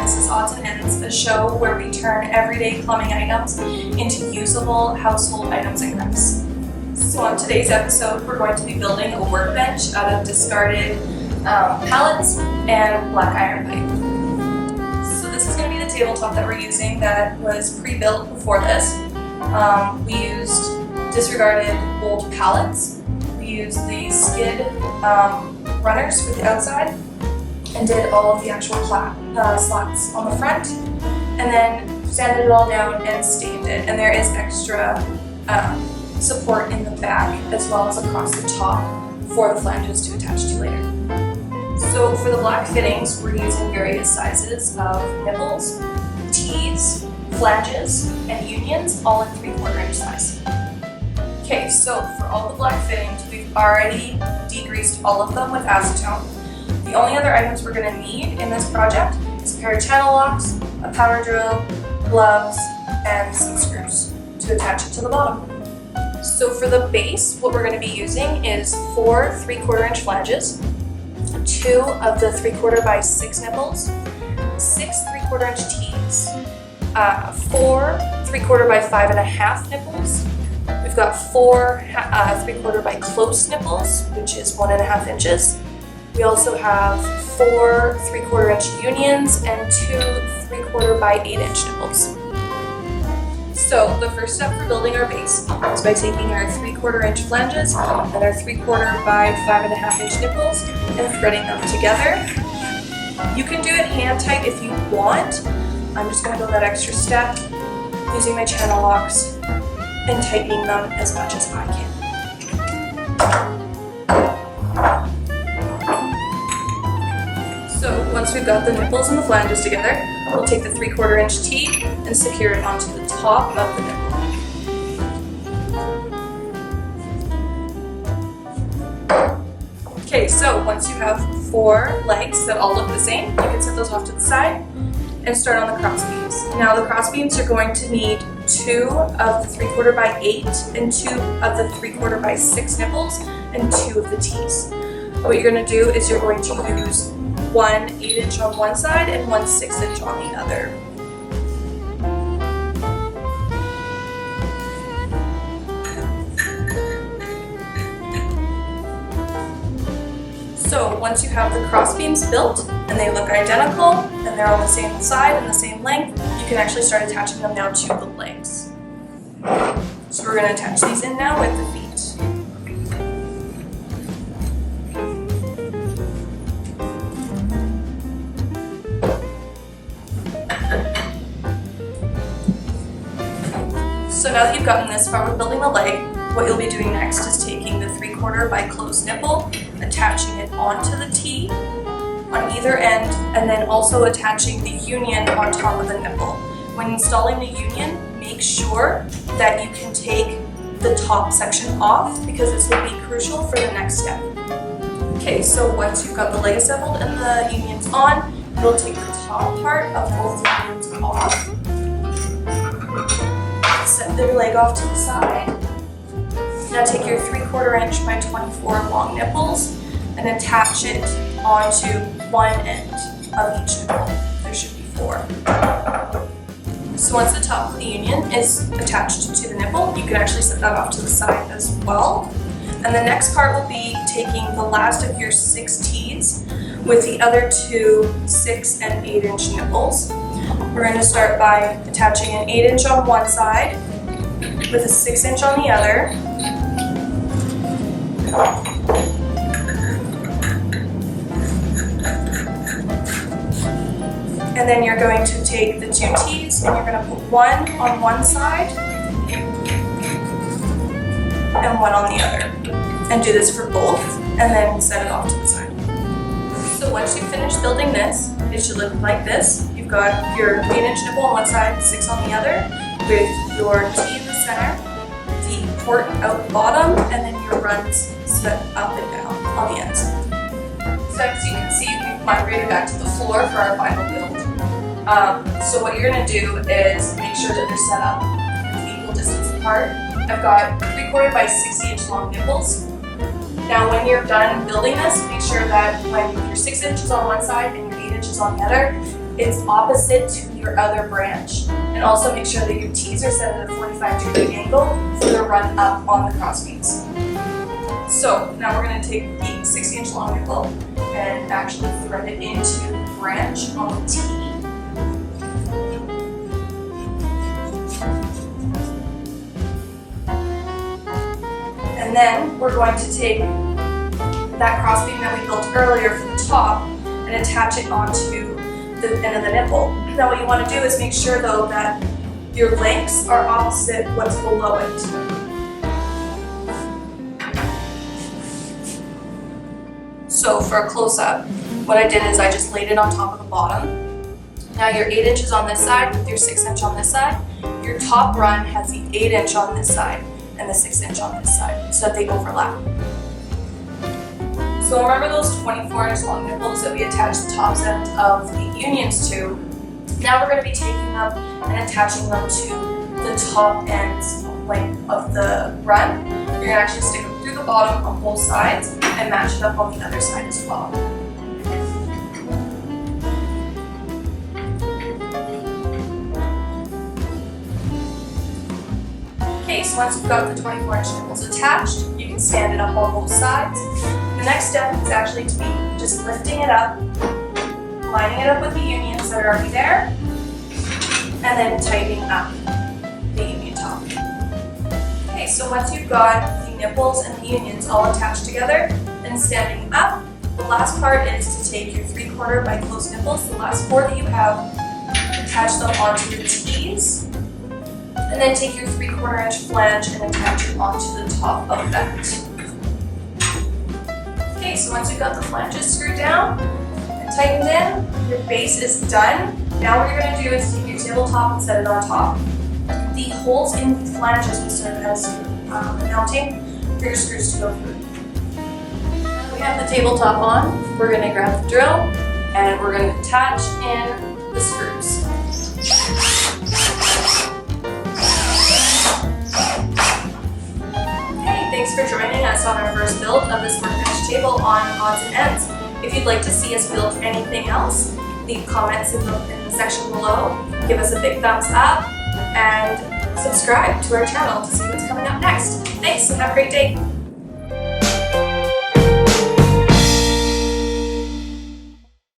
This is Odds and Ends, a show where we turn everyday plumbing items into usable household items and crafts. So on today's episode, we're going to be building a workbench out of discarded pallets and black iron pipe. So this is going to be the tabletop that we're using that was pre-built before this. We used disregarded old pallets. We used the skid runners for the outside and did all of the actual slats on the front, and then sanded it all down and stained it. And there is extra support in the back as well as across the top for the flanges to attach to later. So for the black fittings, we're using various sizes of nipples, tees, flanges, and unions, all in 3/4 inch size. Okay, so for all the black fittings, we've already degreased all of them with acetone. The only other items we're going to need in this project is a pair of channel locks, a power drill, gloves, and some screws to attach it to the bottom. So for the base, what we're going to be using is 4 3/4 inch flanges, 2 of the 3/4 by 6 nipples, 6 3/4 inch tees, 4 3/4 by 5.5 nipples. We've got 4 3/4 by close nipples, which is 1.5 inches. We also have 4 3/4 inch unions and 2 3/4 by 8 inch nipples. So the first step for building our base is by taking our 3/4 inch flanges and our 3/4 by 5.5 inch nipples and threading them together. You can do it hand tight if you want. I'm just going to go that extra step using my channel locks and tightening them as much as I can. So once we've got the nipples and the flanges together, we'll take the 3/4 inch tee and secure it onto the top of the nipple. Okay, so once you have 4 legs that all look the same, you can set those off to the side and start on the cross beams. Now the cross beams are going to need 2 of the 3/4 by 8 and 2 of the 3/4 by 6 nipples and 2 of the tees. What you're going to do is you're going to use 1 8 inch on one side and 1 6 inch on the other. So once you have the cross beams built and they look identical and they're on the same side and the same length, you can actually start attaching them now to the legs. So we're going to attach these in now with the feet. So now that you've gotten this far with building the leg, what you'll be doing next is taking the 3/4 by close nipple, attaching it onto the tee on either end, and then also attaching the union on top of the nipple. When installing the union, make sure that you can take the top section off because this will be crucial for the next step. Okay, so once you've got the leg assembled and the unions on, you'll take the top part of both the unions off. Set their leg off to the side. Now take your 3/4 inch by 24 long nipples and attach it onto one end of each nipple. There should be 4. So once the top of the union is attached to the nipple, you can actually set that off to the side as well. And the next part will be taking the last of your 6 tees with the other 2 6 and 8 inch nipples. We're going to start by attaching an 8 inch on one side with a 6 inch on the other. And then you're going to take the 2 tees and you're going to put one on one side and one on the other. And do this for both and then set it off to the side. So once you've finished building this, it should look like this. You've got your 8 inch nipple on one side, 6 on the other, with your tee in the center, the port out the bottom, and then your runs set up and down on the ends. So as you can see, we've migrated back to the floor for our final build. So what you're going to do is make sure that they're set up an equal distance apart. I've got 3/4 by 60 inch long nipples. Now when you're done building this, make sure that when your 6 inches on one side and your 8 inches on the other, it's opposite to your other branch. And also make sure that your T's are set at a 45-degree angle for the run up on the crossbeams. So now we're going to take the 60-inch long nipple and actually thread it into the branch on the T. And then we're going to take that crossbeam that we built earlier from the top and attach it onto the end of the nipple. Now what you want to do is make sure though that your lengths are opposite what's below it. So for a close-up, what I did is I just laid it on top of the bottom. Now your 8 inches on this side with your 6-inch on this side. Your top run has the 8-inch on this side and the 6-inch on this side so that they overlap. So remember those 24-inch long nipples that we attached the top end of the unions to? Now we're going to be taking them and attaching them to the top ends length of the run. You're going to actually stick them through the bottom on both sides and match it up on the other side as well. Okay, so once you've got the 24-inch nipples attached, you can stand it up on both sides. The next step is actually to be just lifting it up, lining it up with the unions that are already there, and then tightening up the union top. Okay, so once you've got the nipples and the unions all attached together and standing up, the last part is to take your 3/4 by closed nipples, the last 4 that you have, attach them onto the T's, and then take your 3/4 inch flange and attach it onto the top of that. Okay, so once you've got the flanges screwed down and tightened in, your base is done. Now what you're going to do is take your tabletop and set it on top. The holes in the flanges will serve as mounting for your screws to go through. Now we have the tabletop on. We're going to grab the drill and we're going to attach in the screws. Thanks for joining us on our first build of this workbench table on odds and ends. If you'd like to see us build anything else, leave comments in the section below, give us a big thumbs up, and subscribe to our channel to see what's coming up next. Thanks and have a great day.